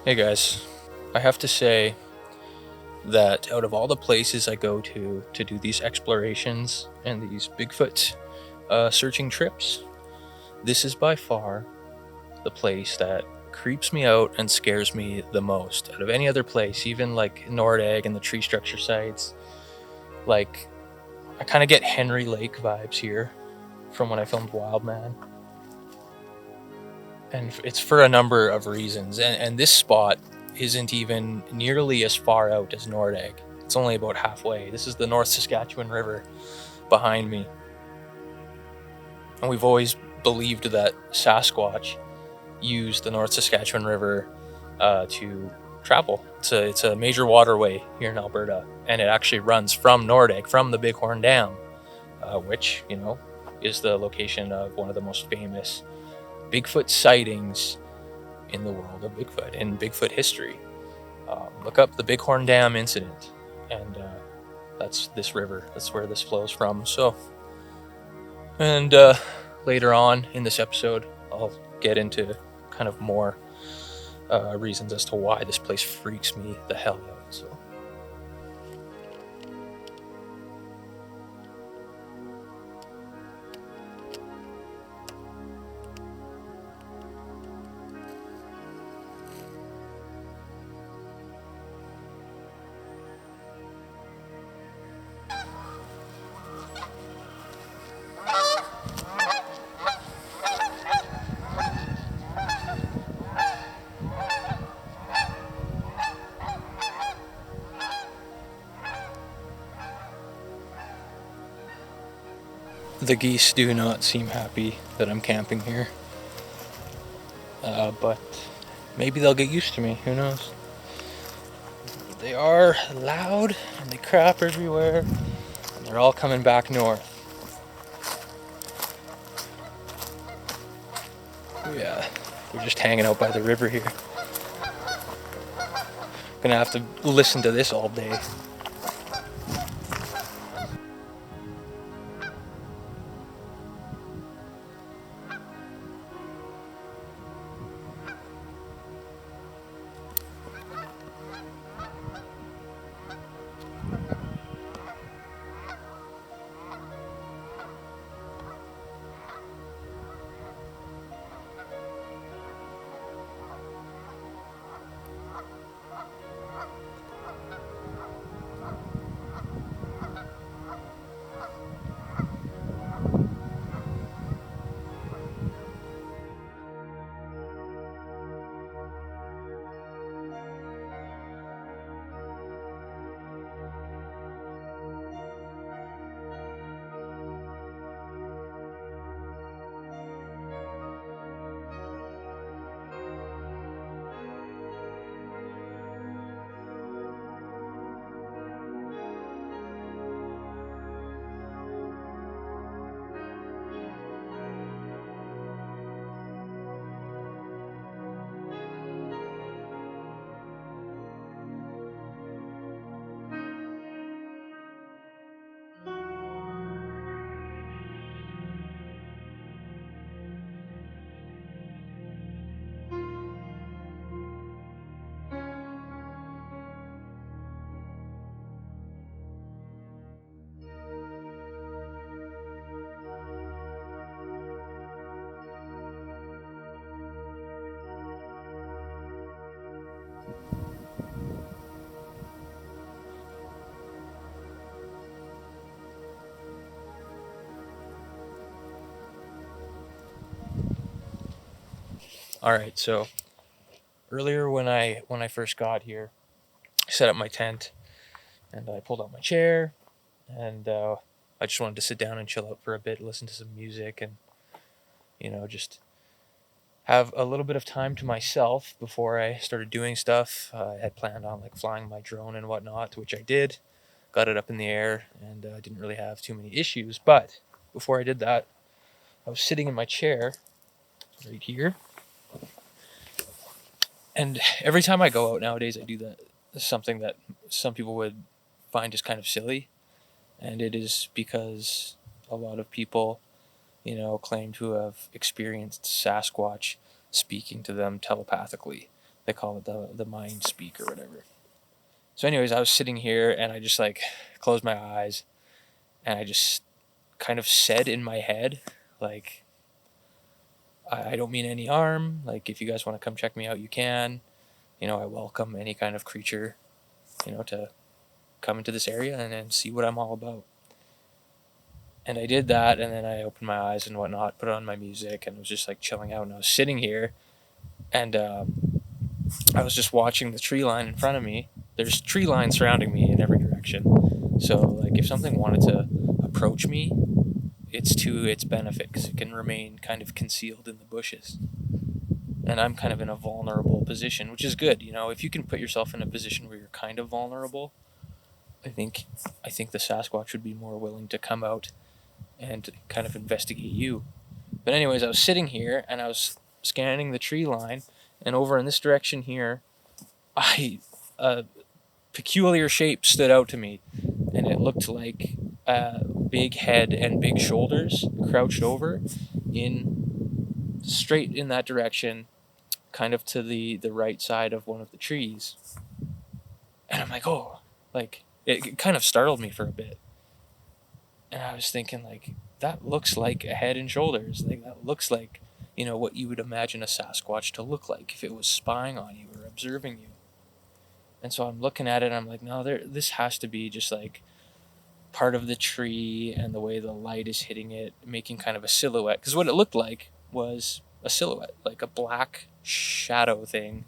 Hey guys, I have to say that out of all the places I go to do these explorations and these Bigfoot searching trips, this is by far the place that creeps me out and scares me the most out of any other place, even like Nordegg and the tree structure sites. Like, I kind of get Henry Lake vibes here from when I filmed Wild Man. And it's for a number of reasons. And this spot isn't even nearly as far out as Nordegg. It's only about halfway. This is the North Saskatchewan River behind me. And we've always believed that Sasquatch used the North Saskatchewan River to travel. It's a major waterway here in Alberta, and it actually runs from Nordegg, from the Bighorn Dam, which, is the location of one of the most famous Bigfoot sightings in the world of Bigfoot, in Bigfoot history. Look up the Bighorn Dam incident, and that's this river. That's where this flows from. So, and later on in this episode, I'll get into kind of more reasons as to why this place freaks me the hell out. So, the geese do not seem happy that I'm camping here, but maybe they'll get used to me. Who knows? They are loud and they crap everywhere, and they're all coming back north. Yeah, they're just hanging out by the river here. Gonna have to listen to this all day. All right, so earlier when I first got here, I set up my tent and I pulled out my chair, and I just wanted to sit down and chill out for a bit, listen to some music, and just have a little bit of time to myself before I started doing stuff. I had planned on like flying my drone and whatnot, which I did. Got it up in the air, and didn't really have too many issues. But before I did that, I was sitting in my chair right here, and every time I go out nowadays, I do that. Something that some people would find just kind of silly, and it is because a lot of people, claim to have experienced Sasquatch speaking to them telepathically. They call it the mind speak or whatever. So, anyways, I was sitting here and I just like closed my eyes and I just kind of said in my head, like, I don't mean any harm. Like, if you guys want to come check me out, you can. I welcome any kind of creature, to come into this area and see what I'm all about. And I did that, and then I opened my eyes and whatnot, put on my music, and was just like chilling out. And I was sitting here, and I was just watching the tree line in front of me. There's tree lines surrounding me in every direction. So, like, if something wanted to approach me, it's to its benefit because it can remain kind of concealed in the bushes. And I'm kind of in a vulnerable position, which is good. If you can put yourself in a position where you're kind of vulnerable, I think the Sasquatch would be more willing to come out and kind of investigate you. But anyways, I was sitting here and I was scanning the tree line, and over in this direction here, a peculiar shape stood out to me, and it looked like a big head and big shoulders crouched over in straight in that direction, kind of to the right side of one of the trees. And I'm like, oh, like it kind of startled me for a bit. And I was thinking, like, that looks like a head and shoulders. Like, that looks like, what you would imagine a Sasquatch to look like if it was spying on you or observing you. And so I'm looking at it and I'm like, no, this has to be just like part of the tree and the way the light is hitting it, making kind of a silhouette. Because what it looked like was a silhouette, like a black shadow thing.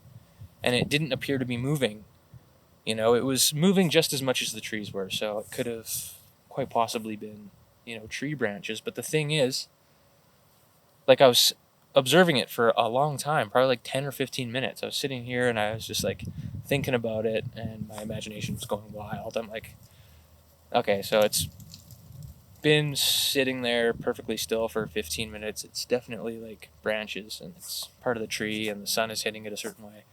And it didn't appear to be moving. It was moving just as much as the trees were. So it could have quite possibly been, tree branches. But the thing is, like, I was observing it for a long time, probably like 10 or 15 minutes. I was sitting here and I was just like thinking about it, and my imagination was going wild. I'm like, okay, so it's been sitting there perfectly still for 15 minutes. It's definitely like branches, and it's part of the tree, and the sun is hitting it a certain way.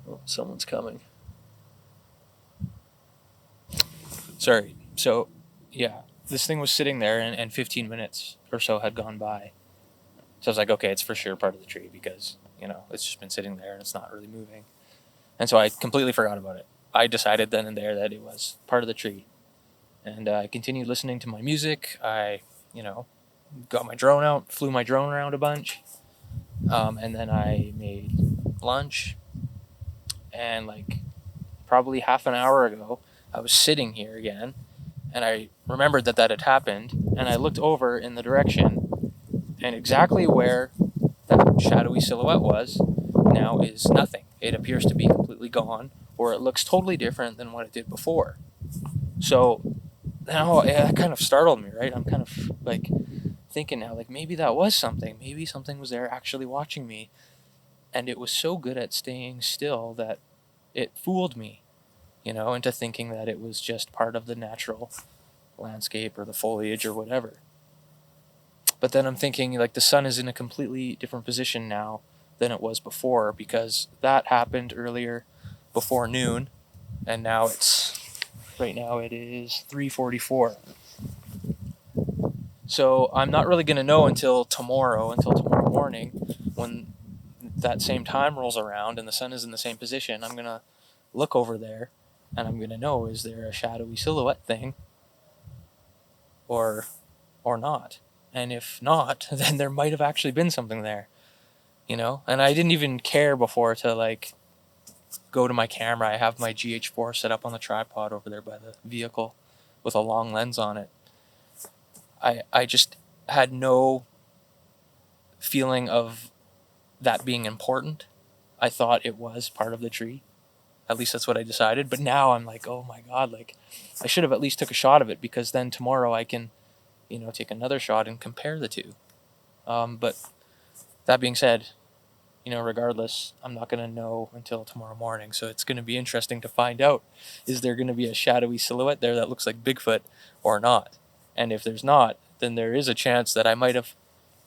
Oh, someone's coming. Sorry. So, yeah, this thing was sitting there, and 15 minutes or so had gone by. So I was like, okay, it's for sure part of the tree because, it's just been sitting there and it's not really moving. And so I completely forgot about it. I decided then and there that it was part of the tree. And I continued listening to my music. I, got my drone out, flew my drone around a bunch. And then I made lunch. And like probably half an hour ago, I was sitting here again. And I remembered that had happened. And I looked over in the direction. And exactly where that shadowy silhouette was now is nothing. It appears to be completely gone, or it looks totally different than what it did before. So now that kind of startled me, right? I'm kind of like thinking now, like, maybe that was something. Maybe something was there actually watching me, and it was so good at staying still that it fooled me, into thinking that it was just part of the natural landscape or the foliage or whatever. But then I'm thinking, like, the sun is in a completely different position now than it was before, because that happened earlier before noon, and right now it is 3:44. So I'm not really going to know until tomorrow morning, when that same time rolls around and the sun is in the same position. I'm going to look over there and I'm going to know, is there a shadowy silhouette thing or not? And if not, then there might have actually been something there, And I didn't even care before to, like, go to my camera. I have my GH4 set up on the tripod over there by the vehicle with a long lens on it. I just had no feeling of that being important. I thought it was part of the tree. At least that's what I decided. But now I'm like, oh my God, like, I should have at least took a shot of it, because then tomorrow I can, take another shot and compare the two. But that being said, regardless, I'm not going to know until tomorrow morning. So it's going to be interesting to find out, is there going to be a shadowy silhouette there that looks like Bigfoot or not? And if there's not, then there is a chance that I might have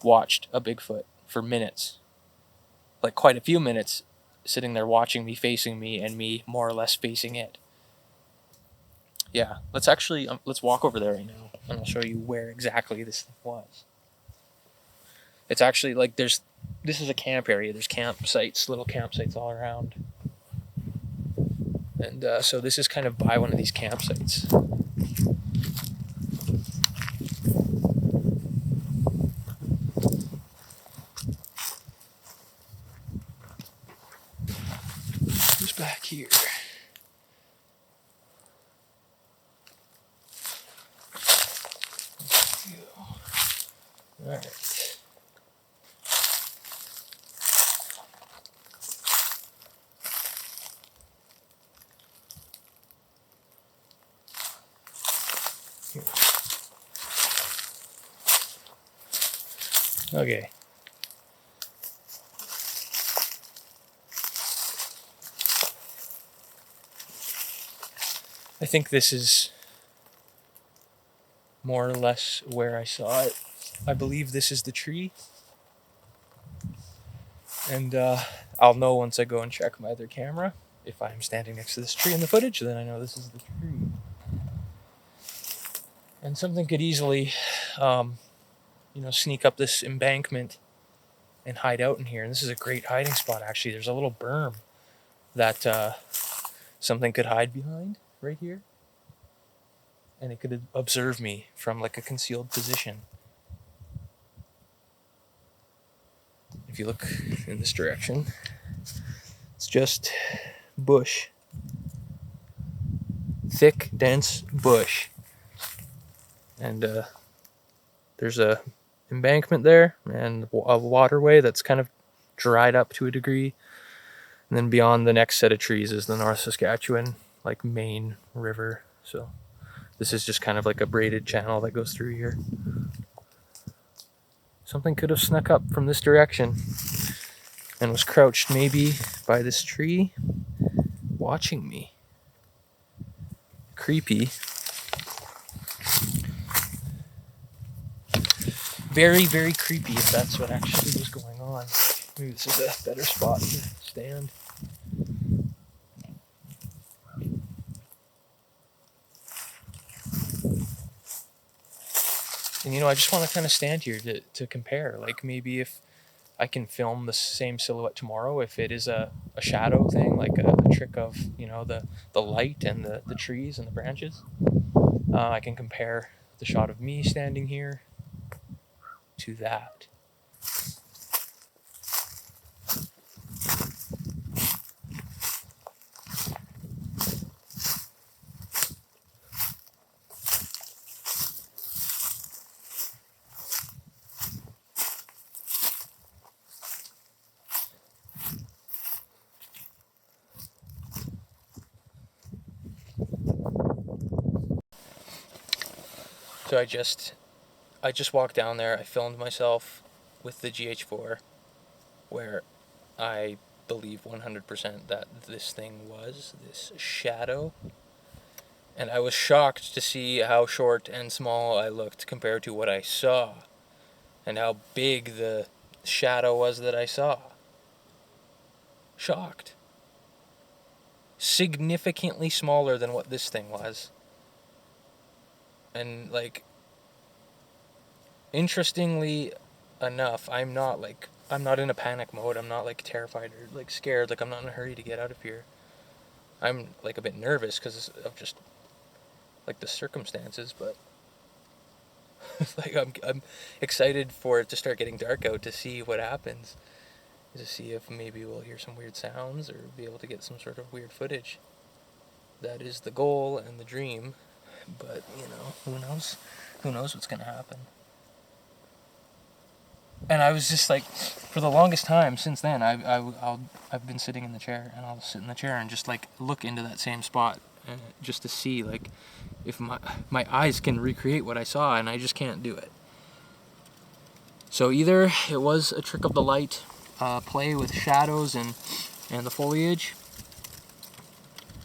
watched a Bigfoot for minutes, like quite a few minutes, sitting there watching me, facing me, and me more or less facing it. Yeah, let's walk over there right now, and I'll show you where exactly this thing was. It's actually like there's this is a camp area. There's campsites, little campsites all around. And so this is kind of by one of these campsites. Who's back here? All right. Here. Okay. I think this is more or less where I saw it. I believe this is the tree. And I'll know once I go and check my other camera. If I'm standing next to this tree in the footage, then I know this is the tree. And something could easily, sneak up this embankment and hide out in here. And this is a great hiding spot, actually. There's a little berm that something could hide behind right here. And it could observe me from like a concealed position. If you look in this direction, it's just bush. Thick, dense bush. And there's a embankment there and a waterway that's kind of dried up to a degree. And then beyond the next set of trees is the North Saskatchewan, like, main river. So this is just kind of like a braided channel that goes through here. Something could have snuck up from this direction and was crouched maybe by this tree, watching me. Creepy. Very, very creepy if that's what actually was going on. Maybe this is a better spot to stand. And I just want to kind of stand here to compare. Like, maybe if I can film the same silhouette tomorrow, if it is a shadow thing, like a trick of, the light and the trees and the branches, I can compare the shot of me standing here to that. So I just walked down there. I filmed myself with the GH4, where I believe 100% that this thing was this shadow. And I was shocked to see how short and small I looked compared to what I saw, and how big the shadow was that I saw. Shocked. Significantly smaller than what this thing was. And, like, interestingly enough, I'm not in a panic mode. I'm not, like, terrified or, like, scared. Like, I'm not in a hurry to get out of here. I'm, like, a bit nervous because of just, like, the circumstances, but like, I'm excited for it to start getting dark out to see what happens, to see if maybe we'll hear some weird sounds or be able to get some sort of weird footage. That is the goal and the dream, but, who knows? Who knows what's gonna happen? And I was just like, for the longest time since then, I've been sitting in the chair, and I'll sit in the chair and just, like, look into that same spot, and just to see, like, if my eyes can recreate what I saw, and I just can't do it. So either it was a trick of the light, play with shadows and the foliage,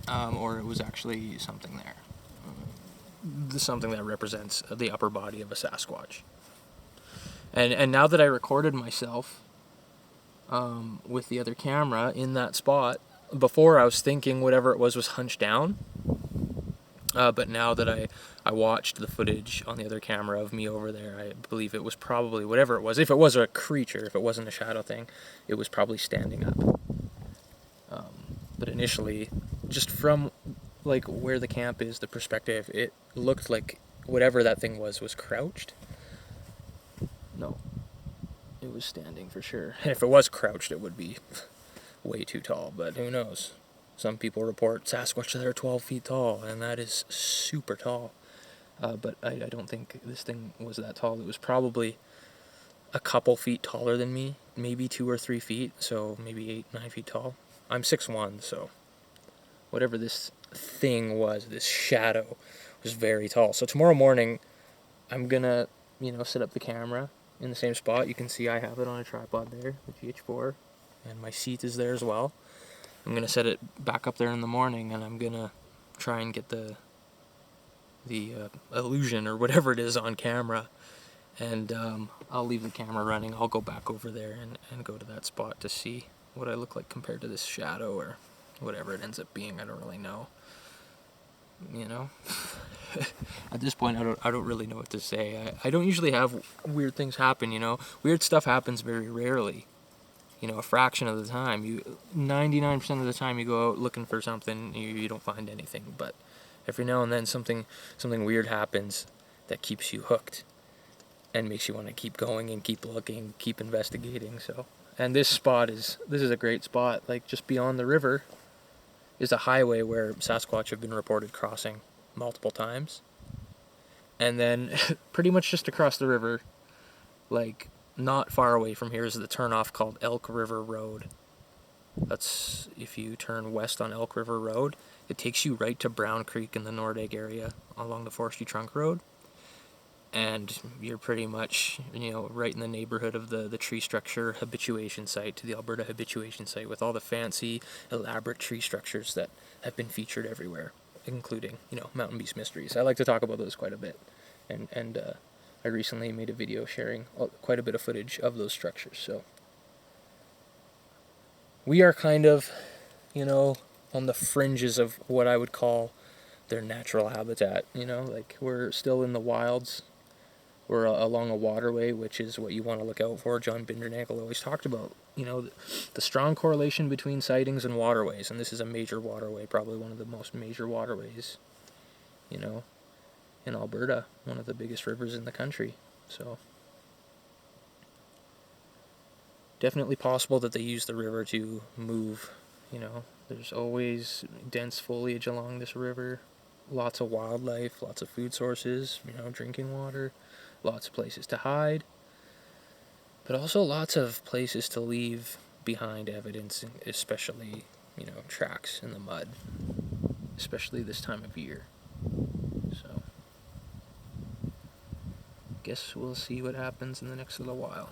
or it was actually something there. Something that represents the upper body of a Sasquatch. And now that I recorded myself with the other camera in that spot, before I was thinking whatever it was hunched down. But now that I watched the footage on the other camera of me over there, I believe it was probably whatever it was. If it was a creature, if it wasn't a shadow thing, it was probably standing up. But initially, just from like where the camp is, the perspective, it looked like whatever that thing was crouched. No, it was standing for sure. And if it was crouched, it would be way too tall, but who knows? Some people report Sasquatch that are 12 feet tall, and that is super tall. But I don't think this thing was that tall. It was probably a couple feet taller than me, maybe 2 or 3 feet, so maybe 8, 9 feet tall. I'm 6'1", so whatever this thing was, this shadow, was very tall. So tomorrow morning, I'm gonna, set up the camera in the same spot. You can see I have it on a tripod there, the GH4, and my seat is there as well. I'm gonna set it back up there in the morning, and I'm gonna try and get the illusion or whatever it is on camera, and I'll leave the camera running. I'll go back over there and go to that spot to see what I look like compared to this shadow or whatever it ends up being. I don't really know. At this point, I don't really know what to say. I don't usually have weird things happen. Weird stuff happens very rarely. A fraction of the time. 99% of the time you go out looking for something, you don't find anything. But every now and then something weird happens that keeps you hooked and makes you want to keep going and keep looking, keep investigating. And this is a great spot. Like, just beyond the river is a highway where Sasquatch have been reported crossing multiple times. And then pretty much just across the river, like not far away from here, is the turnoff called Elk River Road. That's, if you turn west on Elk River Road, it takes you right to Brown Creek in the Nordegg area along the Forestry Trunk Road. And you're pretty much, right in the neighborhood of the tree structure habituation site, to the Alberta habituation site, with all the fancy, elaborate tree structures that have been featured everywhere, including, Mountain Beast Mysteries. I like to talk about those quite a bit. And I recently made a video sharing quite a bit of footage of those structures. So we are kind of, on the fringes of what I would call their natural habitat. Like, we're still in the wilds. We're along a waterway, which is what you want to look out for. John Bindernagel always talked about, the strong correlation between sightings and waterways. And this is a major waterway, probably one of the most major waterways, in Alberta, one of the biggest rivers in the country. So definitely possible that they use the river to move. There's always dense foliage along this river, lots of wildlife, lots of food sources, drinking water, lots of places to hide, but also lots of places to leave behind evidence, especially, tracks in the mud, especially this time of year. So guess we'll see what happens in the next little while.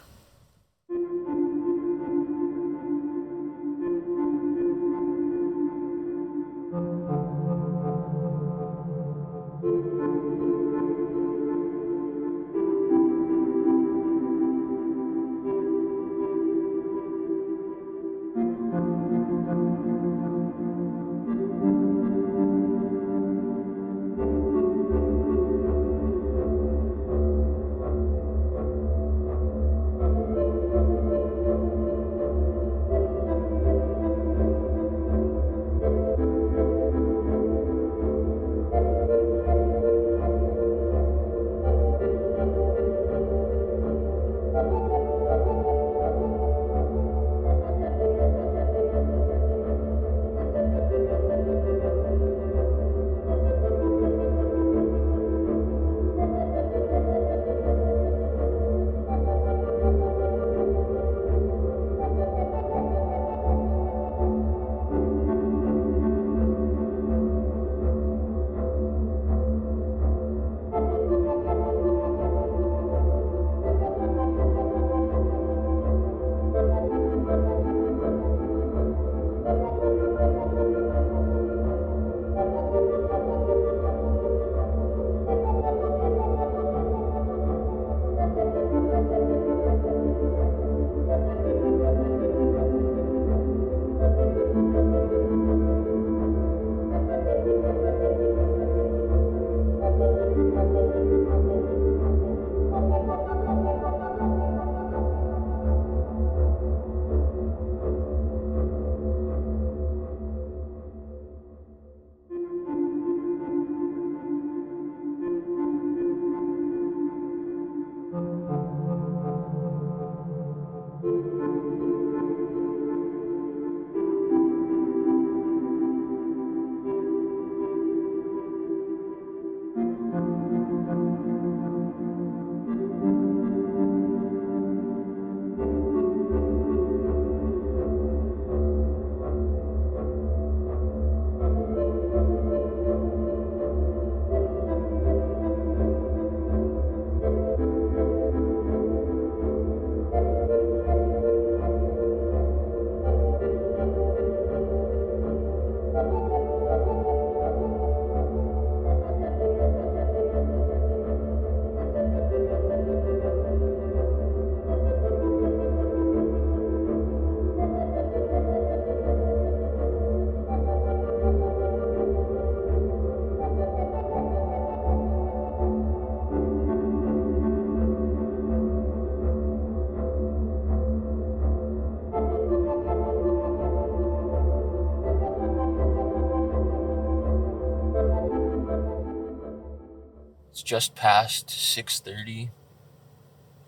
just past 6:30.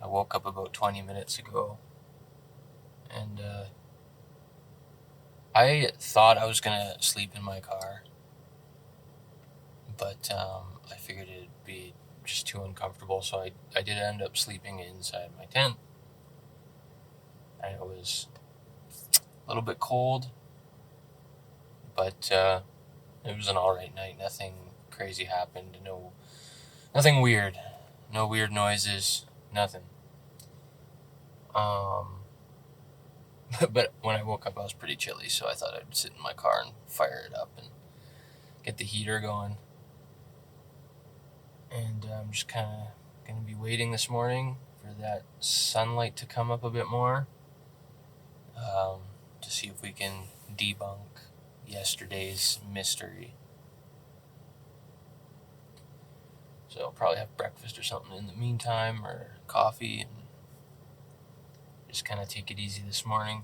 I woke up about 20 minutes ago, and I thought I was gonna sleep in my car, but I figured it'd be just too uncomfortable, so I did end up sleeping inside my tent. And it was a little bit cold, but it was an alright night. Nothing crazy happened. Nothing weird. No weird noises. Nothing. But when I woke up, I was pretty chilly, so I thought I'd sit in my car and fire it up and get the heater going. And I'm just kind of going to be waiting this morning for that sunlight to come up a bit more, to see if we can debunk yesterday's mystery. So I'll probably have breakfast or something in the meantime, or coffee, and just kind of take it easy this morning.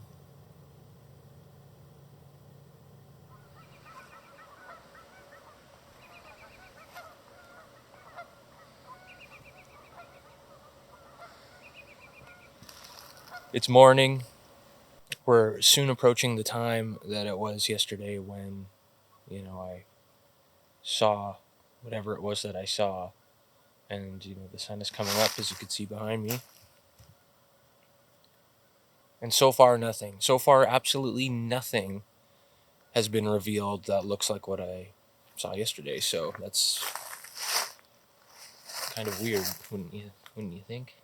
It's morning. We're soon approaching the time that it was yesterday when, I saw whatever it was that I saw. And, the sun is coming up, as you can see behind me. And so far, nothing. So far, absolutely nothing has been revealed that looks like what I saw yesterday. So that's kind of weird, wouldn't you think?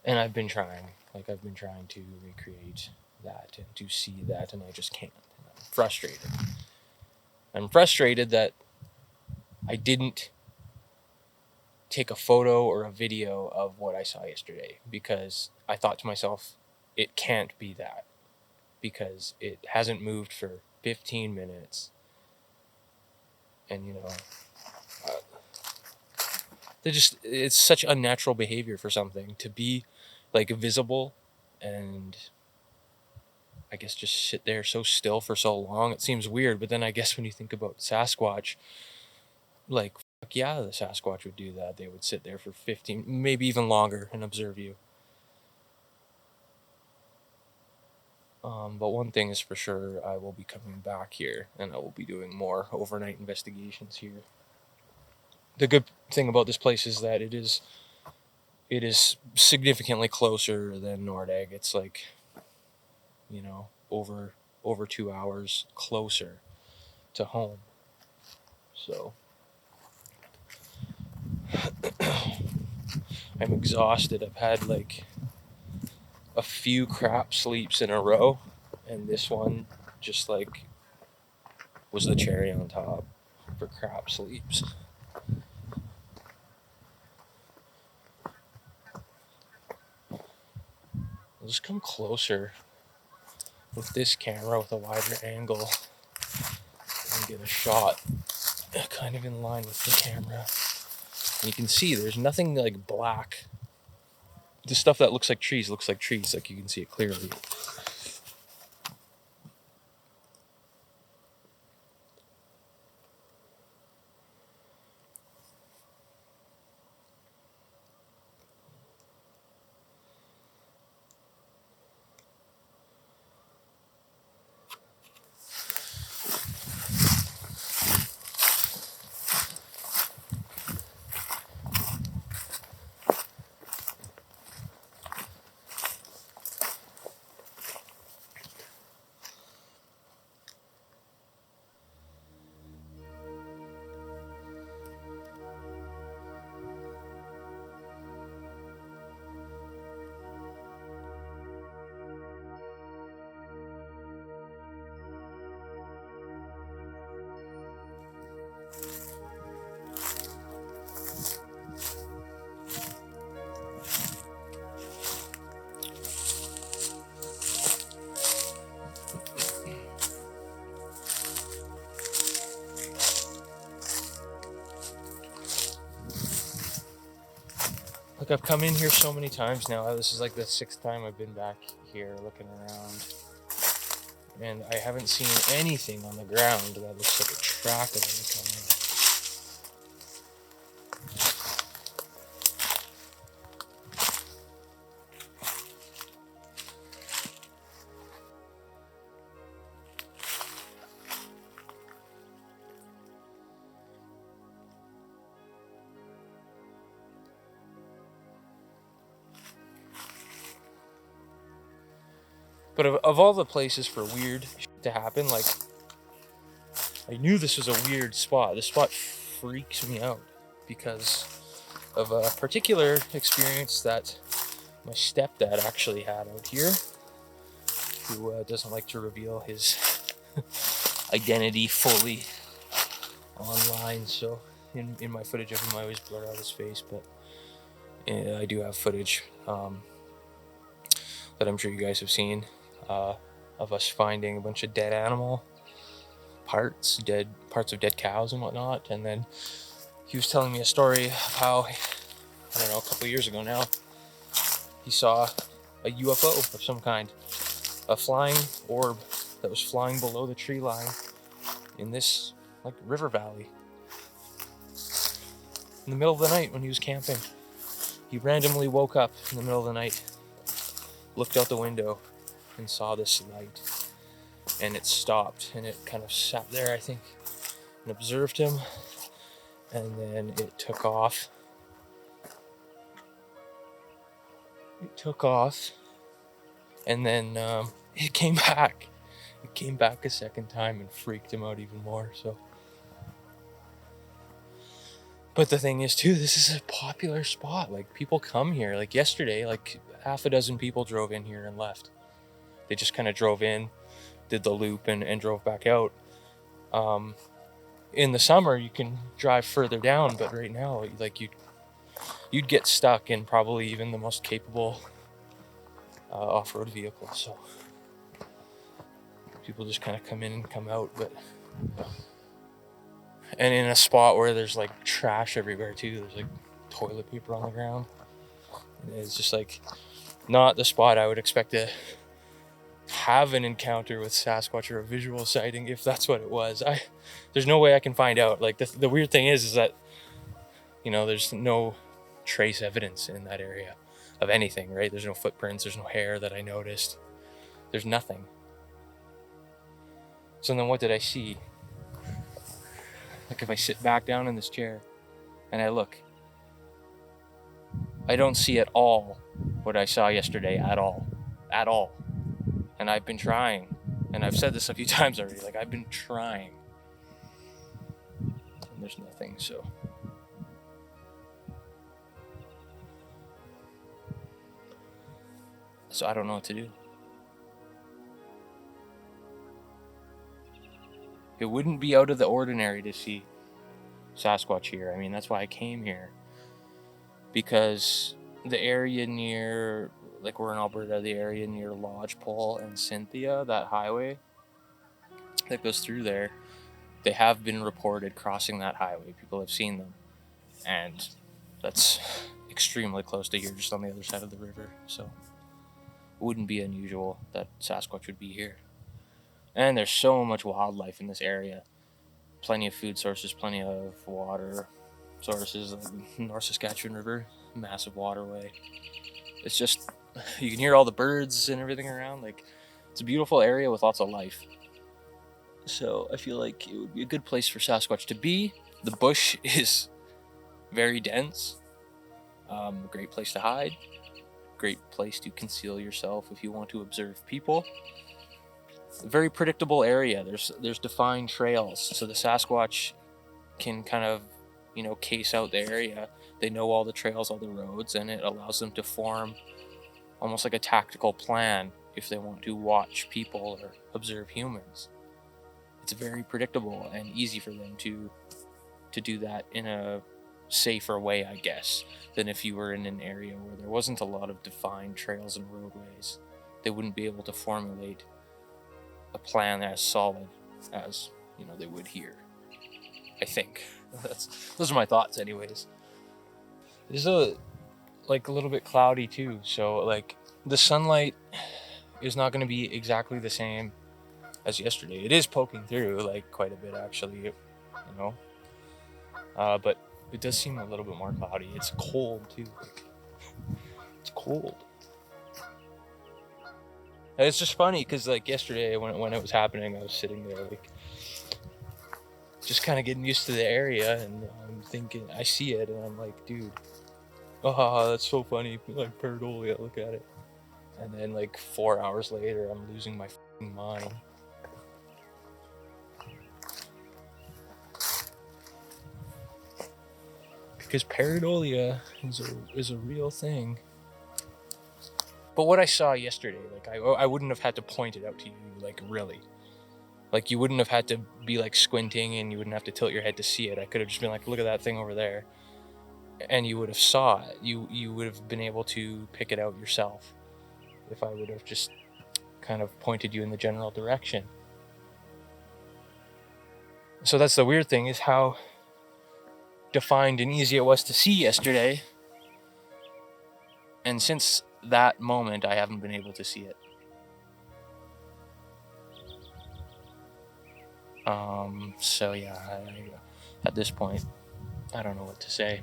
And I've been trying to recreate that and to see that, and I just can't. And I'm frustrated. I'm frustrated that I didn't take a photo or a video of what I saw yesterday, because I thought to myself, it can't be that, because it hasn't moved for 15 minutes. And, it's such unnatural behavior for something to be like visible and I guess just sit there so still for so long. It seems weird, but then I guess when you think about Sasquatch, like, fuck yeah, the Sasquatch would do that. They would sit there for 15, maybe even longer, and observe you. But one thing is for sure, I will be coming back here, and I will be doing more overnight investigations here. The good thing about this place is that it is significantly closer than Nordegg. It's like, over 2 hours closer to home. So I'm exhausted. I've had like a few crap sleeps in a row, and this one just like was the cherry on top for crap sleeps. I'll just come closer with this camera with a wider angle and get a shot kind of in line with the camera. You can see there's nothing like black. The stuff that looks like trees, like you can see it clearly. Like, I've come in here so many times now. This is like the 6th time I've been back here looking around. And I haven't seen anything on the ground that looks like a track of any kind. But of all the places for weird shit to happen, like, I knew this was a weird spot. This spot freaks me out because of a particular experience that my stepdad actually had out here, who doesn't like to reveal his identity fully online. So in my footage of him, I always blur out his face, but I do have footage that I'm sure you guys have seen of us finding a bunch of dead animal parts of dead cows and whatnot. And then he was telling me a story of how, I don't know, a couple of years ago now, he saw a UFO of some kind, a flying orb that was flying below the tree line in this like river valley in the middle of the night when he was camping. He randomly woke up in the middle of the night, looked out the window, and saw this light. And it stopped, and it kind of sat there, I think, and observed him. And then it took off. And then it came back. It came back a second time and freaked him out even more. So, but the thing is, too, this is a popular spot. Like, people come here. Like yesterday, like half a dozen people drove in here and left. They just kind of drove in, did the loop, and drove back out. In the summer, you can drive further down, but right now, like, you'd get stuck in probably even the most capable off-road vehicle. So people just kind of come in and come out, and in a spot where there's like trash everywhere too. There's like toilet paper on the ground. And it's just like not the spot I would expect to have an encounter with Sasquatch or a visual sighting, if that's what it was. There's no way I can find out. Like, the weird thing is that, you know, there's no trace evidence in that area of anything, right? There's no footprints, there's no hair that I noticed. There's nothing. So then what did I see? Like, if I sit back down in this chair and I look, I don't see at all what I saw yesterday at all. At all. And I've been trying. And I've said this a few times already. Like, I've been trying. And there's nothing, so. So I don't know what to do. It wouldn't be out of the ordinary to see Sasquatch here. I mean, that's why I came here. Because the area near, like, we're in Alberta, the area near Lodgepole and Cynthia, that highway that goes through there, they have been reported crossing that highway. People have seen them. And that's extremely close to here, just on the other side of the river. So it wouldn't be unusual that Sasquatch would be here. And there's so much wildlife in this area. Plenty of food sources, plenty of water sources. The North Saskatchewan River, massive waterway. It's just, you can hear all the birds and everything around. Like, it's a beautiful area with lots of life. So I feel like it would be a good place for Sasquatch to be. The bush is very dense. Great place to hide. Great place to conceal yourself if you want to observe people. Very predictable area. There's defined trails, so the Sasquatch can kind of, you know, case out the area. They know all the trails, all the roads, and it allows them to form almost like a tactical plan if they want to watch people or observe humans. It's very predictable and easy for them to do that in a safer way, I guess, than if you were in an area where there wasn't a lot of defined trails and roadways. They wouldn't be able to formulate a plan as solid as, you know, they would here. I think those are my thoughts, anyways. It's a little bit cloudy too, so like the sunlight is not going to be exactly the same as yesterday. It is poking through like quite a bit, actually, you know. But it does seem a little bit more cloudy. It's cold too. Like, it's cold. And it's just funny because, like, yesterday when it was happening, I was sitting there like just kind of getting used to the area, and I'm thinking, I see it and I'm like, dude, oh, that's so funny, like pareidolia, look at it. And then like 4 hours later, I'm losing my f***ing mind. Because pareidolia is a real thing. But what I saw yesterday, like I wouldn't have had to point it out to you, like really. Like you wouldn't have had to be like squinting, and you wouldn't have to tilt your head to see it. I could have just been like, look at that thing over there. And you would have saw it. You would have been able to pick it out yourself if I would have just kind of pointed you in the general direction. So that's the weird thing, is how defined and easy it was to see yesterday. And since that moment, I haven't been able to see it. So yeah, at this point, I don't know what to say.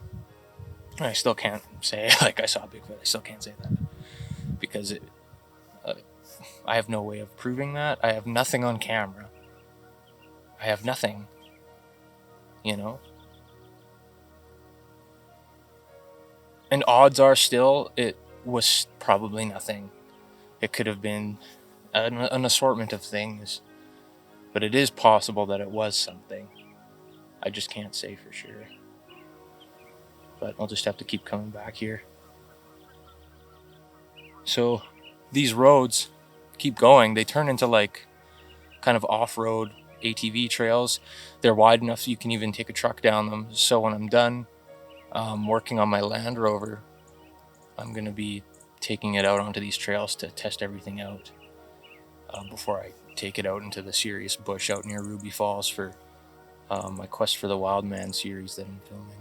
I still can't say like I saw Bigfoot. I still can't say that because I have no way of proving that. I have nothing on camera. I have nothing, you know. And odds are still it was probably nothing. It could have been an assortment of things, but it is possible that it was something. I just can't say for sure. But I'll just have to keep coming back here. So these roads keep going. They turn into like kind of off-road ATV trails. They're wide enough so you can even take a truck down them. So when I'm done working on my Land Rover, I'm going to be taking it out onto these trails to test everything out before I take it out into the serious bush out near Ruby Falls for my Quest for the Wild Man series that I'm filming.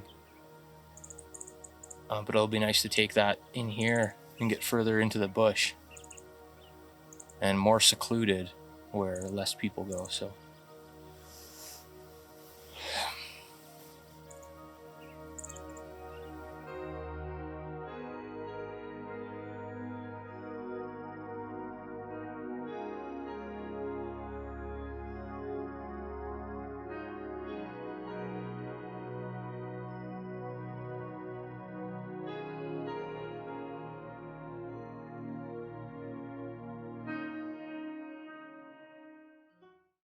But it'll be nice to take that in here and get further into the bush and more secluded where less people go. So